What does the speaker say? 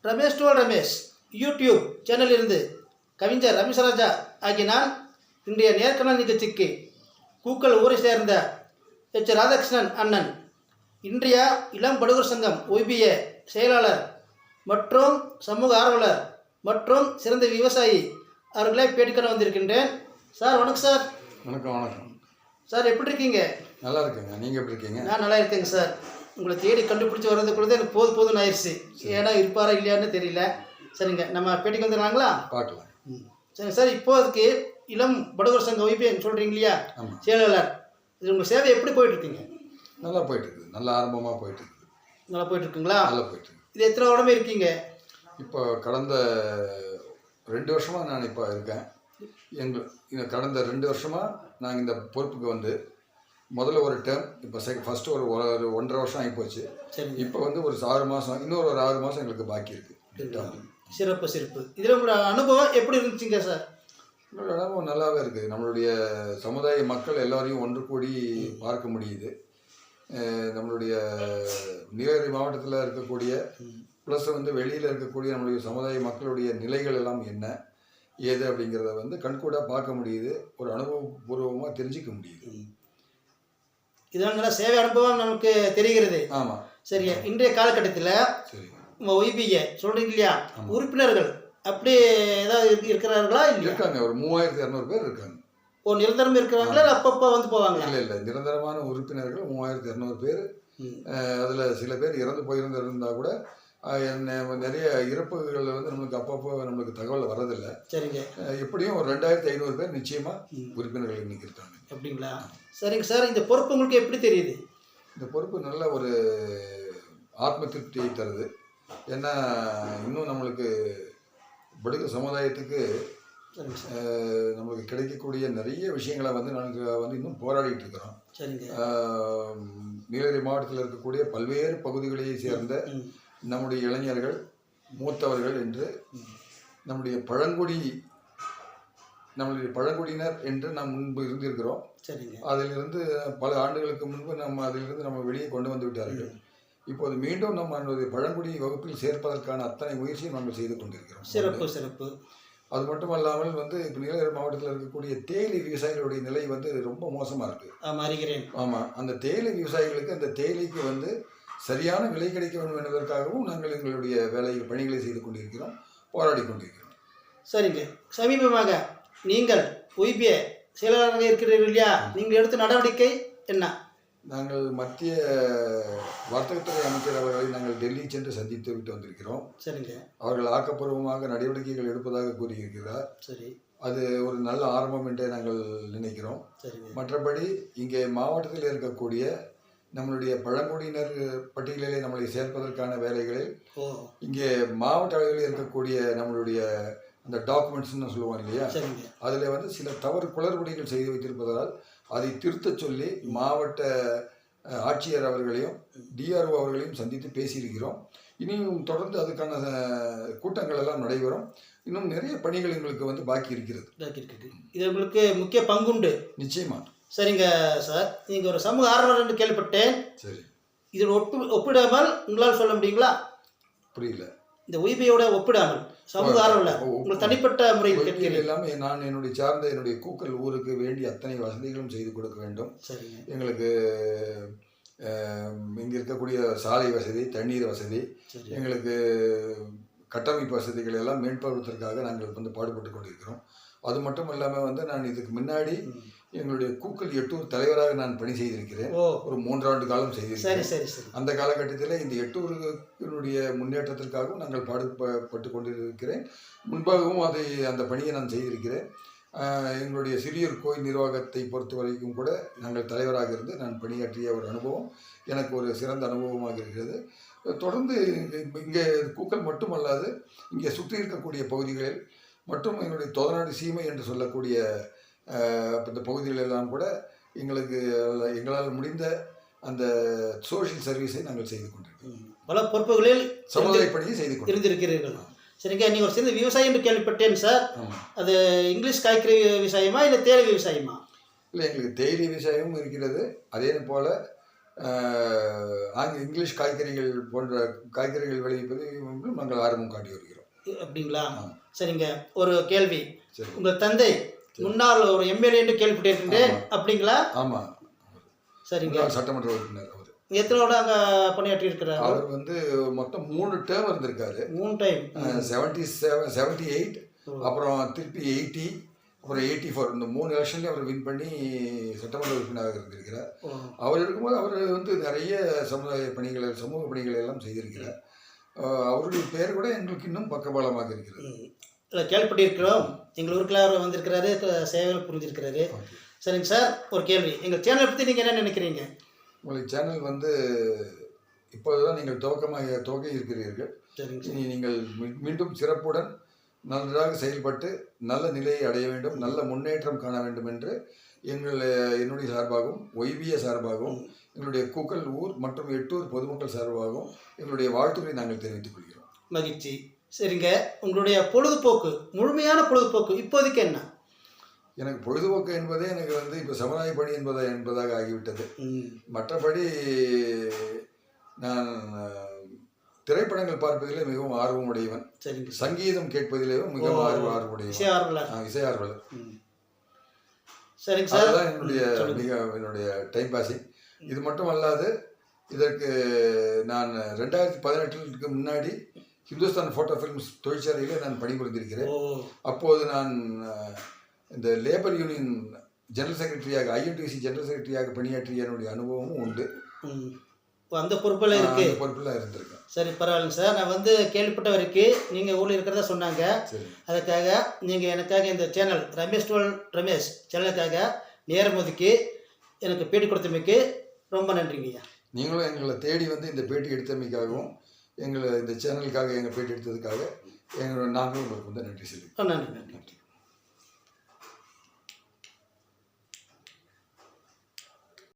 Ramesh twelve Ramesh YouTube சேனலிலிருந்து கவிஞர் ரமேஷ்ராஜா ஆகிய நான் இன்றைய நேர்காணல் நிகழ்ச்சிக்கு கூக்கல் ஊரை சேர்ந்த ராதாகிருஷ்ணன் அண்ணன், இன்றைய இளம் படுகர் சங்கம் ஒய்பிஏ செயலாளர் மற்றும் சமூக ஆர்வலர் மற்றும் சிறந்த விவசாயி அவர்களை பேட்டிக்கான வந்திருக்கின்றேன். சார் வணக்கம் சார். வணக்கம். வணக்கம் சார், எப்படி இருக்கீங்க? நல்லா இருக்குங்க. நீங்கள் எப்படி இருக்கீங்க? நான் நல்லா இருக்கேங்க சார். உங்களை தேடி கண்டுபிடிச்சி வர்றதுக்குள்ளதே எனக்கு போதும்னு ஆயிடுச்சு. ஏன்னா இருப்பாரா இல்லையான்னு தெரியல. சரிங்க, நம்ம பேட்டிக்கு வந்துடலாங்களா? பார்க்கலாம். சரிங்க சார், இப்போதைக்கு இளம் படுகர் சங்கம் ஒய்பிஏன்னு சொல்கிறீங்க இல்லையா, செயலாளர், இது உங்கள் சேவை எப்படி போயிட்டுருக்கீங்க? நல்லா போயிட்டுருக்குது. நல்லா ஆரம்பமாக போயிட்டுருக்குது. நல்லா போயிட்டுருக்குங்களா? நல்லா போயிட்டுருக்கு. இது எத்தனை உடம்பு இருக்கீங்க? இப்போ கடந்த 2 வருஷமாக நான் இப்போ இருக்கேன். இந்த கடந்த 2 வருஷமாக நாங்கள் இந்த பொறுப்புக்கு வந்து முதல்ல ஒரு டேர்ம், இப்போ ஃபஸ்ட்டு ஒரு 1.5 வருஷம் ஆகிப்போச்சு. இப்போ வந்து ஒரு 6 மாதம், இன்னொரு ஒரு 6 மாதம் எங்களுக்கு பாக்கி இருக்குது. சிறப்பு சிறப்பு. இதில் உங்களோட அனுபவம் எப்படி இருந்துச்சுங்க சார்? என்னோட அனுபவம் நல்லாவே இருக்குது. நம்மளுடைய சமுதாய மக்கள் எல்லோரையும் ஒன்று கூடி பார்க்க முடியுது. நம்மளுடைய நீலகிரி மாவட்டத்தில் இருக்கக்கூடிய ப்ளஸ் வந்து வெளியில் இருக்கக்கூடிய நம்மளுடைய சமுதாய மக்களுடைய நிலைகள் எல்லாம் என்ன ஏது அப்படிங்கிறத வந்து கண்கூடாக பார்க்க முடியுது. ஒரு அனுபவபூர்வமாக தெரிஞ்சிக்க முடியுது. இதெல்லாம் நல்லா சேவை அனுபவம் நமக்கு தெரிகிறது. ஆமாம். சரி, இன்றைய காலகட்டத்தில் சரி உங்கள் ஒய்பிஏ சொல்கிறீங்க இல்லையா, உறுப்பினர்கள் அப்படி ஏதாவது இருக்கிறார்களா? இல்லை, இருக்காங்க. ஒரு 3200 பேர் இருக்காங்க. ஓ, நிரந்தரம் இருக்கிறாங்களா இல்லை அப்பப்போ வந்து போவாங்க? இல்லை இல்லை, நிரந்தரமான உறுப்பினர்கள் 3200 பேர். அதில் சில பேர் இறந்து போயிருந்தால் கூட நிறைய இறப்புகள் வந்து நம்மளுக்கு அப்பப்போ நம்மளுக்கு தகவல் வர்றதில்லை. சரிங்க. எப்படியும் ஒரு 2500 பேர் நிச்சயமாக உறுப்பினர்கள் இன்னைக்கு இருக்காங்க. அப்படிங்களா? சரிங்க சார், இந்த பொறுப்பு உங்களுக்கு எப்படி தெரியுது? இந்த பொறுப்பு நல்ல ஒரு ஆத்ம திருப்தியை தருது. ஏன்னா இன்னும் நம்மளுக்கு படுகர் சமுதாயத்துக்கு நம்மளுக்கு கிடைக்கக்கூடிய நிறைய விஷயங்களை வந்து நாங்கள் வந்து இன்னும் போராடிட்டு இருக்கிறோம். சரிங்க. நீலகிரி மாவட்டத்தில் இருக்கக்கூடிய பல்வேறு பகுதிகளை சேர்ந்த நம்முடைய இளைஞர்கள், மூத்தவர்கள் என்று நம்முடைய பழங்குடியினர் என்று நாம் முன்பு இருந்திருக்கிறோம். சரிங்க. அதிலிருந்து பல ஆண்டுகளுக்கு முன்பு அதிலிருந்து நம்ம வெளியே கொண்டு வந்து விட்டார்கள். இப்போது மீண்டும் நம்ம நம்முடைய பழங்குடி வகுப்பில் சேர்ப்பதற்கான அத்தனை முயற்சியும் நாங்கள் செய்து கொண்டிருக்கிறோம். சிறப்பு சிறப்பு. அது மட்டுமல்லாமல் வந்து இப்போ நீலகிரி மாவட்டத்தில் இருக்கக்கூடிய தேயிலை விவசாயிகளுடைய நிலை வந்து ரொம்ப மோசமாக இருக்குது. ஆமாம், அந்த தேயிலை விவசாயிகளுக்கு அந்த தேயிலைக்கு வந்து சரியான விலை கிடைக்க வேண்டும் என்பதற்காகவும் நாங்கள் எங்களுடைய பணிகளை செய்து கொண்டிருக்கிறோம், போராடி கொண்டிருக்கிறோம். சரிங்க. சமீபமாக நீங்கள் ஒய்பிஏ செயலாளராக இருக்கிறீர்கள் இல்லையா, நீங்கள் எடுத்த நடவடிக்கை என்ன? நாங்கள் மத்திய வர்த்தகத்துறை அமைச்சர் அவர்களை நாங்கள் டெல்லி சென்று சந்தித்து விட்டு வந்திருக்கிறோம். சரிங்க. அவர்கள் ஆக்கப்பூர்வமாக நடவடிக்கைகள் எடுப்பதாக கூறியிருக்கிறார். சரி, அது ஒரு நல்ல ஆரம்பம் என்றே நாங்கள் நினைக்கிறோம். மற்றபடி இங்கே மாவட்டத்தில் இருக்கக்கூடிய நம்மளுடைய பழங்குடியினர் பட்டியலிலே நம்மளை சேர்ப்பதற்கான வேலைகளில் இங்கே மாவட்ட அளவில் இருக்கக்கூடிய நம்மளுடைய அந்த டாக்குமெண்ட்ஸ்ன்னு சொல்லுவோம் இல்லையா, அதில் வந்து சில குளறுபடிகள் செய்து வைத்திருப்பதால் அதை திருத்த சொல்லி மாவட்ட ஆட்சியர் அவர்களையும் டிஆர்ஓ அவர்களையும் சந்தித்து பேசியிருக்கிறோம். இனியும் தொடர்ந்து அதுக்கான கூட்டங்கள் எல்லாம் நடைபெறும். இன்னும் நிறைய பணிகள் எங்களுக்கு வந்து பாக்கி இருக்கிறது. இது உங்களுக்கு முக்கிய பங்குண்டு. நிச்சயமா. சரிங்க சார், நீங்கள் ஒரு சமூக ஆர்வலர் என்று கேள்விப்பட்டேன். சரி, இதோட ஒப்பிடாமல் உங்களால் சொல்ல முடியுங்களா? புரியல. இந்த ஒய்பியோட ஒப்பிடாமல் சமூக ஆர்வலர் உங்கள் தனிப்பட்ட முறையில் கேட்கிறேன். எல்லாமே நான் என்னுடைய கூக்கல் ஊருக்கு வேண்டிய அத்தனை வசதிகளும் செய்து கொடுக்க வேண்டும். எங்களுக்கு இங்கே இருக்கக்கூடிய சாலை வசதி, தண்ணீர் வசதி, எங்களுக்கு கட்டமைப்பு வசதிகள் எல்லாம் மேம்படுவதற்காக நாங்கள் வந்து பாடுபட்டு கொண்டிருக்கிறோம். அது மட்டும் இல்லாமல் வந்து நான் இதுக்கு முன்னாடி எங்களுடைய கூக்கல் 8 தலைவராக நான் பணி செய்திருக்கிறேன். ஒரு 3 ஆண்டு காலம் செய்திருக்கிறேன். அந்த காலகட்டத்தில் இந்த 8 முன்னேற்றத்திற்காகவும் நாங்கள் பாடுபட்டு கொண்டிருக்கிறேன். முன்பாகவும் அந்த பணியை நான் செய்திருக்கிறேன். எங்களுடைய சிறியூர் கோயில் நிர்வாகத்தை பொறுத்த வரைக்கும் கூட நாங்கள் தலைவராக இருந்து நான் பணியாற்றிய ஒரு அனுபவம் எனக்கு ஒரு சிறந்த அனுபவமாக இருக்கிறது. தொடர்ந்து இங்கே கூக்கல் மட்டுமல்லாது இங்கே சுற்றி இருக்கக்கூடிய பகுதிகளில் மற்றும் எங்களுடைய தொதநாடு சீமை என்று சொல்லக்கூடிய இந்த பகுதிகளெல்லாம் கூட எங்களால் முடிந்த அந்த சோஷியல் சர்வீஸை நாங்கள் செய்து கொண்டிருக்கிறோம். பல பொறுப்புகளில் சமுதாய பணியை செய்து கொண்டிருக்கிறீர்கள். சரிங்க. நீங்கள் ஒரு சிறந்த விவசாயி என்று கேள்விப்பட்டேன் சார். அது இங்கிலீஷ் காய்கறி விவசாயமா இல்லை தேயிலை விவசாயமா? இல்லை, எங்களுக்கு தேயிலை விவசாயமும் இருக்கிறது. அதே போல் இங்கிலீஷ் காய்கறிகள் போன்ற காய்கறிகள் விளைவிப்பது நாங்கள் ஆர்வம் காட்டி வருகிறோம். அப்படிங்களா? சரிங்க. ஒரு கேள்வி. சரி. உங்கள் தந்தை முன்னாள் ஒரு எம்எல்ஏ என்று கேள்விப்பட்டிருக்கின்றேன். அப்படிங்களா? ஆமாம். சரிங்க. சட்டமன்ற உறுப்பினர் அவர். எத்தனை வருடம் அங்கே பணியாற்றி இருக்கிறார்? அவர் வந்து மொத்தம் 3 டேர்ம் இருந்திருக்காரு. 3 டைம். 77, 78, அப்புறம் திருப்பி 80, அப்புறம் 84. இந்த 3 எலெக்ஷன்லேயும் அவர் வின் பண்ணி சட்டமன்ற உறுப்பினராக இருந்திருக்கிறார். அவர் இருக்கும்போது அவர் வந்து நிறைய சமுதாய பணிகளை, சமூக பணிகளை எல்லாம் செய்திருக்கிறார். அவருடைய பேர் கூட எங்களுக்கு இன்னும் பக்கபலமாக இருக்கிறது. இல்லை, கேள்விப்பட்டிருக்கிறோம். எங்கள் ஊருக்குள்ள அவர் வந்திருக்கிறாரு, சேவைகள் புரிஞ்சிருக்கிறாரு. சரிங்க சார், ஒரு கேள்வி. எங்கள் சேனலை பற்றி நீங்கள் என்ன நினைக்கிறீங்க? உங்களுக்கு சேனல் வந்து இப்போதுதான் நீங்கள் துவக்க இருக்கிறீர்கள். இனி நீங்கள் மீண்டும் சிறப்புடன் நன்றாக செயல்பட்டு நல்ல நிலையை அடைய வேண்டும், நல்ல முன்னேற்றம் காண வேண்டும் என்று என்னுடைய சார்பாகவும், ஒய்பிஏ சார்பாகவும், எங்களுடைய கூக்கல் ஊர் மற்றும் எட்டூர் பொதுமக்கள் சார்பாகவும் எங்களுடைய வாழ்த்துக்களை நாங்கள் தெரிவித்துக் கொள்கிறோம். மகிழ்ச்சி. சரிங்க, உங்களுடைய பொழுதுபோக்கு, முழுமையான பொழுதுபோக்கு இப்போதைக்கு என்ன? எனக்கு பொழுதுபோக்கு என்பதே எனக்கு வந்து இப்போ சமுதாய பணி என்பதாக ஆகிவிட்டது. மற்றபடி நான் திரைப்படங்கள் பார்ப்பதிலே மிகவும் ஆர்வமுடையவன். சங்கீதம் கேட்பதிலே மிகவும் ஆர்வமுடையவன். இசை ஆர்வலர். சரிங்க சார், அதுதான் என்னுடைய டைம் பாசிங். இது மட்டும் அல்லாது இதற்கு நான் 2018க்கு முன்னாடி ஹிந்துஸ்தான் ஃபோட்டோ ஃபிலிம்ஸ் தொழிற்சாலையிலே நான் பணிபுரிந்திருக்கிறேன். அப்போது நான் இந்த லேபர் யூனியன் ஜெனரல் செக்ரட்டரியாக, ஐஎன்டிசி ஜெனரல் செக்ரட்டரியாக பணியாற்றிய என்னுடைய அனுபவமும் உண்டு. அந்த பொறுப்பில் இருக்கு. பொறுப்பில் இருந்திருக்கேன். சரி, பரவாயில்லைங்க சார். நான் வந்து கேள்விப்பட்ட வரைக்கும் நீங்கள் ஊரில் இருக்கிறதா சொன்னாங்க. அதுக்காக நீங்கள் எனக்காக இந்த சேனல் ரமேஷ் சேனலுக்காக நேரம் ஒதுக்கி எனக்கு பேட்டி கொடுத்தமைக்கு ரொம்ப நன்றிங்கய்யா. நீங்களும் எங்களை தேடி வந்து இந்த பேட்டி எடுத்தமைக்காகவும், இந்த சேனலுக்காக எங்கள் பேட்டி எடுத்ததுக்காக நாங்களும் உங்களுக்கு வந்து நன்றி சொல்லுங்கள். நன்றி.